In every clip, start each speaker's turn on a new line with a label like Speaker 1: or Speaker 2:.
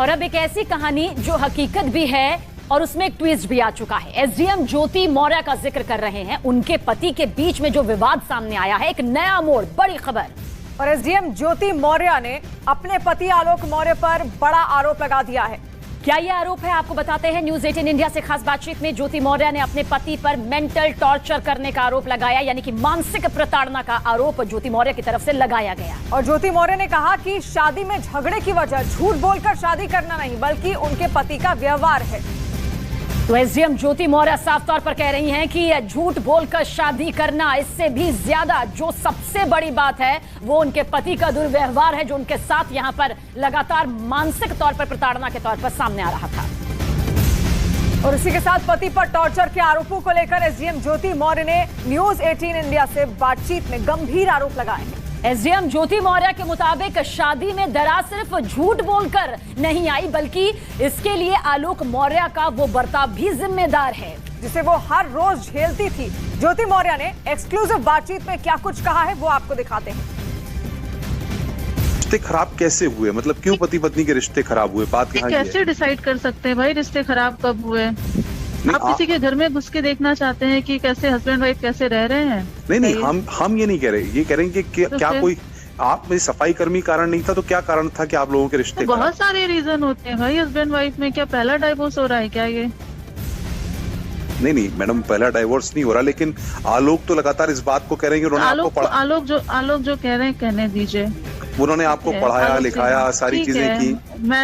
Speaker 1: और अब एक ऐसी कहानी जो हकीकत भी है और उसमें एक ट्विस्ट भी आ चुका है। एसडीएम ज्योति मौर्य का जिक्र कर रहे हैं। उनके पति के बीच में जो विवाद सामने आया है, एक नया मोड़, बड़ी खबर।
Speaker 2: और एसडीएम ज्योति मौर्य ने अपने पति आलोक मौर्य पर बड़ा आरोप लगा दिया है।
Speaker 1: क्या यह आरोप है, आपको बताते हैं। न्यूज 18 इंडिया से खास बातचीत में ज्योति मौर्य ने अपने पति पर मेंटल टॉर्चर करने का आरोप लगाया, यानी कि मानसिक प्रताड़ना का आरोप ज्योति मौर्य की तरफ से लगाया गया।
Speaker 2: और ज्योति मौर्य ने कहा कि शादी में झगड़े की वजह झूठ बोलकर शादी करना नहीं, बल्कि उनके पति का व्यवहार है।
Speaker 1: तो एसडीएम ज्योति मौर्य साफ तौर पर कह रही हैं कि झूठ बोलकर शादी करना, इससे भी ज्यादा जो सबसे बड़ी बात है वो उनके पति का दुर्व्यवहार है, जो उनके साथ यहां पर लगातार मानसिक तौर पर प्रताड़ना के तौर पर सामने आ रहा था।
Speaker 2: और इसी के साथ पति पर टॉर्चर के आरोपों को लेकर एसडीएम ज्योति मौर्य ने न्यूज 18 इंडिया से बातचीत में गंभीर आरोप लगाए हैं।
Speaker 1: एसडीएम ज्योति मौर्य के मुताबिक शादी में दरार सिर्फ झूठ बोलकर नहीं आई, बल्कि इसके लिए आलोक मौर्य का वो बर्ताव भी जिम्मेदार है,
Speaker 2: जिसे वो हर रोज झेलती थी। ज्योति मौर्य ने एक्सक्लूसिव बातचीत में क्या कुछ कहा है वो आपको दिखाते हैं।
Speaker 3: रिश्ते खराब कैसे हुए, मतलब क्यों पति पत्नी के रिश्ते खराब हुए? बात यहाँ
Speaker 4: कैसे डिसाइड कर सकते हैं भाई रिश्ते खराब कब हुए? आप किसी के घर में घुस के देखना चाहते हैं कि कैसे हस्बैंड वाइफ कैसे रह रहे हैं?
Speaker 3: नहीं, हम ये नहीं कह रहे, ये कह रहे हैं कि क्या कोई आप में सफाई कर्मी कारण नहीं था, तो क्या कारण था कि आप लोगों के रिश्ते?
Speaker 4: बहुत सारे रीजन होते हैं भाई हस्बैंड वाइफ में। क्या पहला डाइवोर्स हो रहा है क्या ये?
Speaker 3: नहीं मैडम, पहला डाइवोर्स नहीं हो रहा, लेकिन आलोक तो लगातार इस बात को कह रहे हैं कि उन्होंने
Speaker 4: आलोक जो कह रहे हैं कहने दीजिए।
Speaker 3: उन्होंने आपको पढ़ाया लिखाया, सारी चीजें की।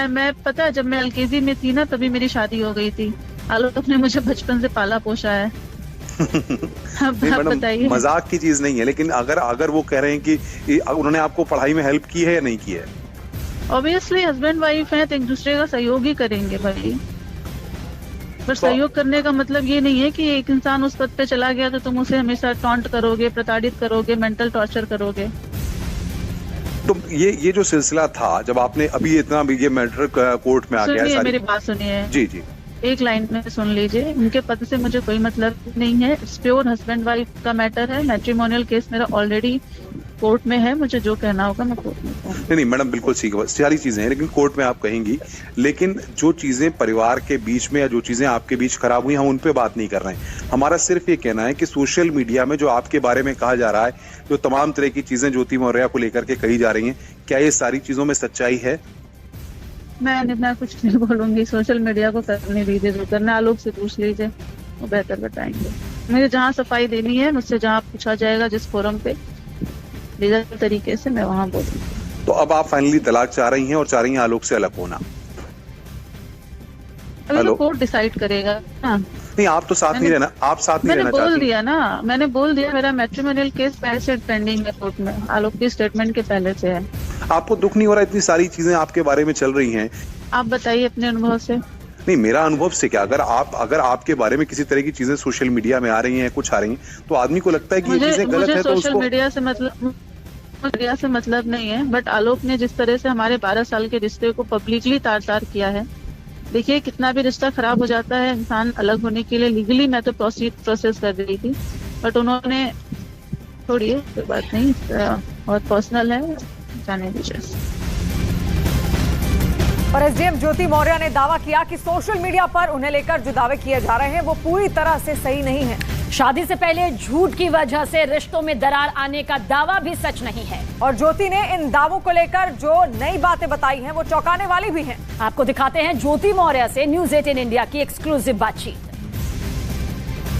Speaker 4: मैं पता है, जब मैं एलकेजी में थी ना, तभी मेरी शादी हो गई थी। आलोक ने मुझे बचपन से पाला पोसा है।
Speaker 3: बताइए, मजाक की चीज नहीं है, लेकिन अगर वो कह रहे हैं कि उन्होंने आपको पढ़ाई में हेल्प की है या नहीं की है?
Speaker 4: ऑब्वियसली हस्बैंड वाइफ है तो एक दूसरे का सहयोग ही करेंगे भाई। पर सहयोग करने का मतलब ये नहीं है कि एक इंसान उस पद पे चला गया तो तुम उसे हमेशा टॉन्ट करोगे, प्रताड़ित करोगे, मेंटल टॉर्चर करोगे।
Speaker 3: तो ये जो सिलसिला था, जब आपने अभी इतना ये मैटर कोर्ट में आ गया,
Speaker 4: मेरी बात सुनिए
Speaker 3: जी,
Speaker 4: एक लाइन में सुन लीजिए। उनके पद से मुझे कोई मतलब नहीं है, इट्स प्योर हस्बैंड वाइफ का मैटर है। मैट्रिमोनियल केस मेरा ऑलरेडी कोर्ट में है, मुझे जो कहना होगा मैं कोर्ट में कहूँगी।
Speaker 3: नहीं मैडम, बिल्कुल सारी चीजें हैं, लेकिन कोर्ट में आप कहेंगी। लेकिन जो चीजें परिवार के बीच में या जो चीजें आपके बीच खराब हुई, हम उन पे बात नहीं कर रहे हैं। हमारा सिर्फ ये कहना है कि सोशल मीडिया में जो आपके बारे में कहा जा रहा है, जो तमाम तरह की चीजें ज्योति मौर्य को लेकर के कही जा रही है, क्या ये सारी चीजों में सच्चाई है?
Speaker 4: मैं कुछ नहीं बोलूंगी। सोशल मीडिया को करने दीजिए, जो करना आलोक से पूछ लीजिए, वो बेहतर बताएंगे। मुझे जहाँ सफाई देनी है, मुझसे जहाँ पूछा जाएगा जिस फोरम पे लीगल तरीके से, मैं वहाँ बोलूंगी।
Speaker 3: तो अब आप फाइनली तलाक चाह रही हैं और चाह रही हैं आलोक से अलग होना?
Speaker 4: अभी तो कोर्ट डिसाइड करेगा। हाँ,
Speaker 3: नहीं, आप तो साथ नहीं रहना, आप साथ नहीं रहना चाहती।
Speaker 4: मैंने बोल दिया मेरा मैट्रिमोनियल केस पहले से पेंडिंग है कोर्ट में, आलोक की स्टेटमेंट के पहले से है।
Speaker 3: आपको दुख नहीं हो रहा? इतनी सारी चीजें आपके बारे में चल रही हैं,
Speaker 4: आप बताइए अपने अनुभव से।
Speaker 3: नहीं, मेरा अनुभव से क्या, अगर आपके बारे में किसी तरह की चीजें सोशल मीडिया में आ रही हैं, कुछ आ रही हैं, तो आदमी को लगता है कि ये चीजें गलत है, तो
Speaker 4: सोशल मीडिया से मतलब नहीं है। बट आलोक ने जिस तरह से हमारे 12 साल के रिश्ते को पब्लिकली तार-तार किया है, देखिए कितना भी रिश्ता खराब हो जाता है, इंसान अलग होने के लिए लीगली मैं तो प्रोसेस कर रही थी, बट उन्होंने छोड़िए, कोई बात नहीं, बहुत पर्सनल है, जाने दीजिए।
Speaker 2: और एसडीएम ज्योति मौर्य ने दावा किया कि सोशल मीडिया पर उन्हें लेकर जो दावे किए जा रहे हैं वो पूरी तरह से सही नहीं है।
Speaker 1: शादी से पहले झूठ की वजह से रिश्तों में दरार आने का दावा भी सच नहीं है।
Speaker 2: और ज्योति ने इन दावों को लेकर जो नई बातें बताई हैं वो चौंकाने वाली भी हैं।
Speaker 1: आपको दिखाते हैं ज्योति मौर्य से न्यूज 18 इंडिया की एक्सक्लूसिव बातचीत।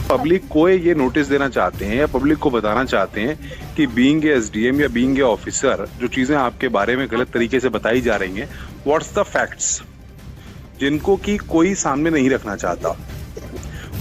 Speaker 3: पब्लिक को ये नोटिस देना चाहते हैं या पब्लिक को बताना चाहते हैं कि बीइंग ए एसडीएम या बीइंग ए ऑफिसर, जो चीजें आपके बारे में गलत तरीके से बताई जा रही हैं, व्हाट्स द फैक्ट्स, जिनको कि कोई सामने नहीं रखना चाहता।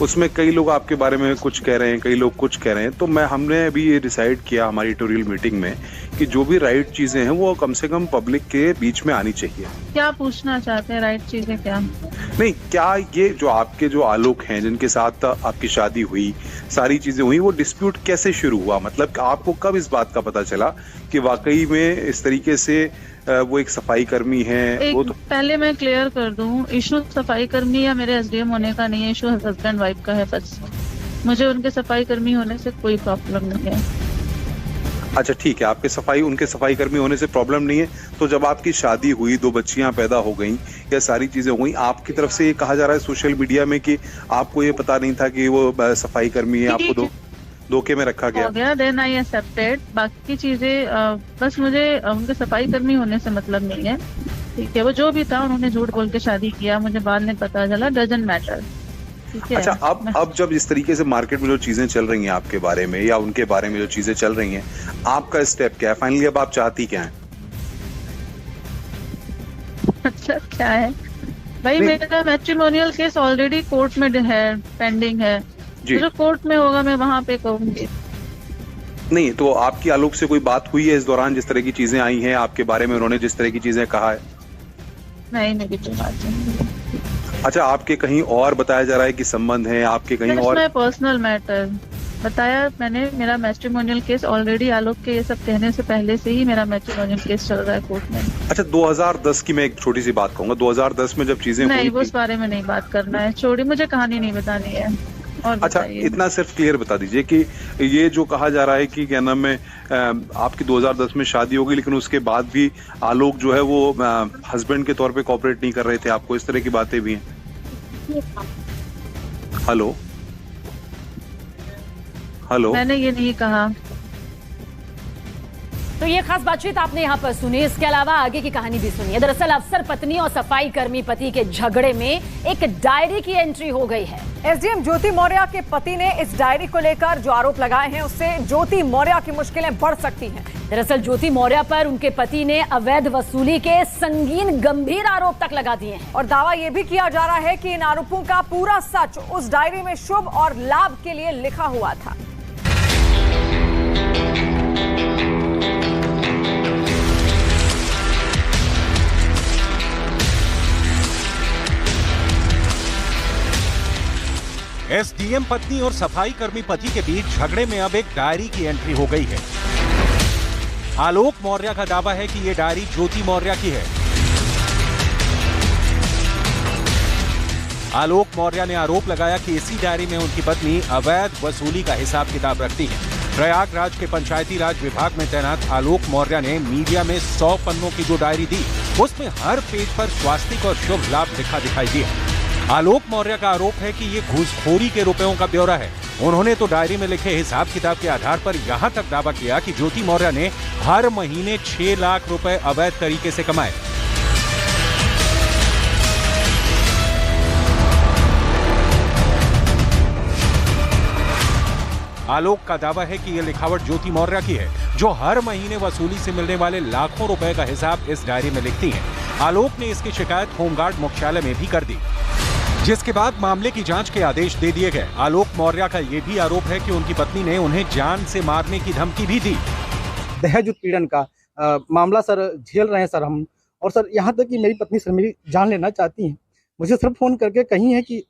Speaker 3: उसमें कई लोग आपके बारे में कुछ कह रहे हैं, कई लोग कुछ कह रहे हैं। तो हमने अभी ये डिसाइड किया हमारी एडिटोरियल मीटिंग में कि जो भी राइट चीजें हैं वो कम से कम पब्लिक के बीच में आनी चाहिए।
Speaker 4: क्या पूछना चाहते हैं राइट चीजें? क्या
Speaker 3: नहीं, क्या ये जो आपके जो आलोक हैं, जिनके साथ आपकी शादी हुई, सारी चीजें हुई, वो डिस्प्यूट कैसे शुरू हुआ? मतलब आपको कब इस बात का पता चला कि वाकई में इस तरीके से वो एक सफाई कर्मी है? वो तो
Speaker 4: पहले मैं क्लियर कर दूं, इशू सफाई कर्मी या मेरे एसडीएम होने का नहीं है, इशू हस्बैंड वाइफ का है बस। मुझे उनके सफाई कर्मी होने से कोई प्रॉब्लम नहीं है।
Speaker 3: अच्छा ठीक है, आपके उनके सफाई कर्मी होने से प्रॉब्लम नहीं है। तो जब आपकी शादी हुई, 2 बच्चियां पैदा हो गईं, या सारी चीजें हुई, आपकी तरफ से ये कहा जा रहा है सोशल मीडिया में कि आपको ये पता नहीं था कि वो सफाई कर्मी है, आपको धोखे में रखा गया।
Speaker 4: Then I accepted. बाकी चीजें बस मुझे उनके सफाई कर्मी होने से मतलब नहीं है, ठीक है। वो जो भी था, उन्होंने झूठ बोल के शादी किया, मुझे बाद में पता चला, डजंट मैटर, ठीक है।
Speaker 3: अच्छा, अब जब इस तरीके से मार्केट में जो चीजें चल रही हैं आपके बारे में या उनके बारे में जो चीजें चल रही हैं, आपका स्टेप क्या है फाइनली? अब आप चाहती क्या है?
Speaker 4: अच्छा क्या है भाई, मेरा मैट्रिमोनियल केस ऑलरेडी कोर्ट में है, पेंडिंग है। जो कोर्ट में होगा मैं वहां पे कहूंगी।
Speaker 3: नहीं तो आपकी आलोक से कोई बात हुई है इस दौरान, जिस तरह की चीजें आई हैं आपके बारे में, उन्होंने जिस तरह की चीजें कहा है?
Speaker 4: नहीं, मेरी कोई बात नहीं।
Speaker 3: अच्छा, आपके कहीं और बताया जा रहा है कि संबंध है आपके कहीं और?
Speaker 4: पर्सनल मैटर बताया मैंने। मेरा मैट्रिमोनियल केस ऑलरेडी, आलोक के ये सब कहने से पहले से ही मेरा मैट्रिमोनियल केस चल रहा है कोर्ट में।
Speaker 3: अच्छा, 2010 की मैं एक छोटी सी बात कहूंगा। 2010 में जब चीजें
Speaker 4: नहीं, उस बारे में नहीं बात करना है, छोड़ी, मुझे कहानी नहीं बतानी है।
Speaker 3: अच्छा, इतना सिर्फ क्लियर बता दीजिए कि ये जो कहा जा रहा है कि क्या नाम है, आपकी 2010 में शादी हो गई, लेकिन उसके बाद भी आलोक जो है वो हस्बैंड के तौर पे कोऑपरेट नहीं कर रहे थे आपको, इस तरह की बातें भी हैं? हेलो,
Speaker 4: मैंने ये नहीं कहा।
Speaker 1: तो ये खास बातचीत आपने यहाँ पर सुनी। इसके अलावा आगे की कहानी भी सुनिए। दरअसल अफसर पत्नी और सफाई कर्मी पति के झगड़े में एक डायरी की एंट्री हो गई है।
Speaker 2: एसडीएम ज्योति मौर्य के पति ने इस डायरी को लेकर जो आरोप लगाए हैं, उससे ज्योति मौर्य की मुश्किलें बढ़ सकती हैं।
Speaker 1: दरअसल ज्योति मौर्य पर उनके पति ने अवैध वसूली के संगीन गंभीर आरोप तक लगा दिए हैं
Speaker 2: और दावा यह भी किया जा रहा है कि इन आरोपों का पूरा सच उस डायरी में शुभ और लाभ के लिए लिखा हुआ था।
Speaker 5: एसडीएम पत्नी और सफाई कर्मी पति के बीच झगड़े में अब एक डायरी की एंट्री हो गई है। आलोक मौर्य का दावा है कि ये डायरी ज्योति मौर्य की है। आलोक मौर्य ने आरोप लगाया कि इसी डायरी में उनकी पत्नी अवैध वसूली का हिसाब किताब रखती है। प्रयागराज के पंचायती राज विभाग में तैनात आलोक मौर्य ने मीडिया में 100 पन्नों की जो डायरी दी, उसमें हर पेज पर स्वास्तिक और शुभ लाभ लिखा दिखाई दिया। आलोक मौर्य का आरोप है कि ये घूसखोरी के रुपयों का ब्यौरा है। उन्होंने तो डायरी में लिखे हिसाब किताब के आधार पर यहां तक दावा किया कि ज्योति मौर्य ने हर महीने 6 लाख रुपए अवैध तरीके से कमाए। आलोक का दावा है कि यह लिखावट ज्योति मौर्य की है, जो हर महीने वसूली से मिलने वाले लाखों रुपए का हिसाब इस डायरी में लिखती हैं। आलोक ने इसकी शिकायत होमगार्ड मुख्यालय में भी कर दी, जिसके बाद मामले की जांच के आदेश दे दिए गए। आलोक मौर्य का यह भी आरोप है कि उनकी पत्नी ने उन्हें जान से मारने की धमकी भी दी।
Speaker 6: दहेज उत्पीड़न का मामला सर झेल रहे हैं सर हम, और सर यहाँ तक कि मेरी पत्नी सर मेरी जान लेना चाहती हैं। मुझे सर फोन करके कही है कि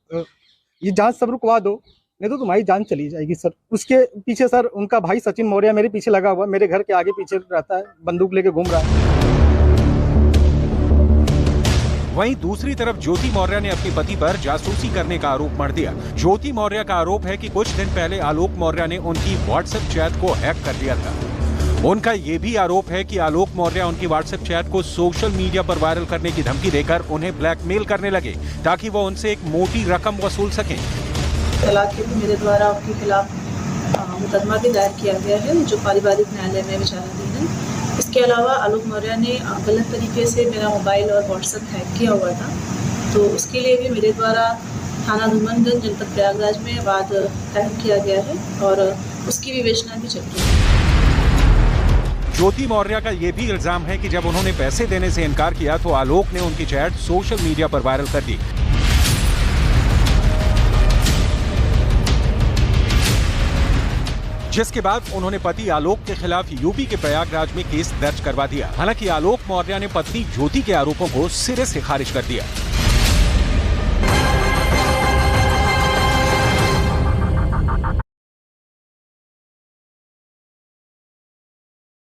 Speaker 6: ये जांच सब रुकवा दो, नहीं तो तुम्हारी जान चली जाएगी सर। उसके पीछे सर उनका भाई सचिन मौर्य मेरे पीछे लगा हुआ, मेरे घर के आगे पीछे रहता है, बंदूक लेके घूम रहा है।
Speaker 5: वहीं दूसरी तरफ ज्योति मौर्य ने अपने पति पर जासूसी करने का आरोप मढ़ दिया। ज्योति मौर्य का आरोप है कि कुछ दिन पहले आलोक मौर्य ने उनकी व्हाट्सएप चैट को हैक कर दिया था। उनका ये भी आरोप है कि आलोक मौर्य उनकी व्हाट्सएप चैट को सोशल मीडिया पर वायरल करने की धमकी देकर उन्हें ब्लैकमेल करने लगे, ताकि वो उनसे एक मोटी रकम वसूल सकें।
Speaker 7: तलाक के भी मेरे द्वारा उनके खिलाफ मुकदमा भी दायर किया गया है, जो पारिवारिक न्यायालय में विचाराधीन है। इसके अलावा आलोक मौर्य ने गलत तरीके से मेरा मोबाइल और व्हाट्सएप हैक किया हुआ था, तो उसके लिए भी मेरे द्वारा थाना धूमनगंज जनपद प्रयागराज में वाद दायर किया गया है और उसकी विवेचना भी चल रही है।
Speaker 5: ज्योति मौर्य का ये भी इल्जाम है कि जब उन्होंने पैसे देने से इनकार किया तो आलोक ने उनकी चैट सोशल मीडिया पर वायरल कर दी, जिसके बाद उन्होंने पति आलोक के खिलाफ यूपी के प्रयागराज में केस दर्ज करवा दिया। हालांकि आलोक मौर्य ने पत्नी ज्योति के आरोपों को सिरे से खारिज कर दिया।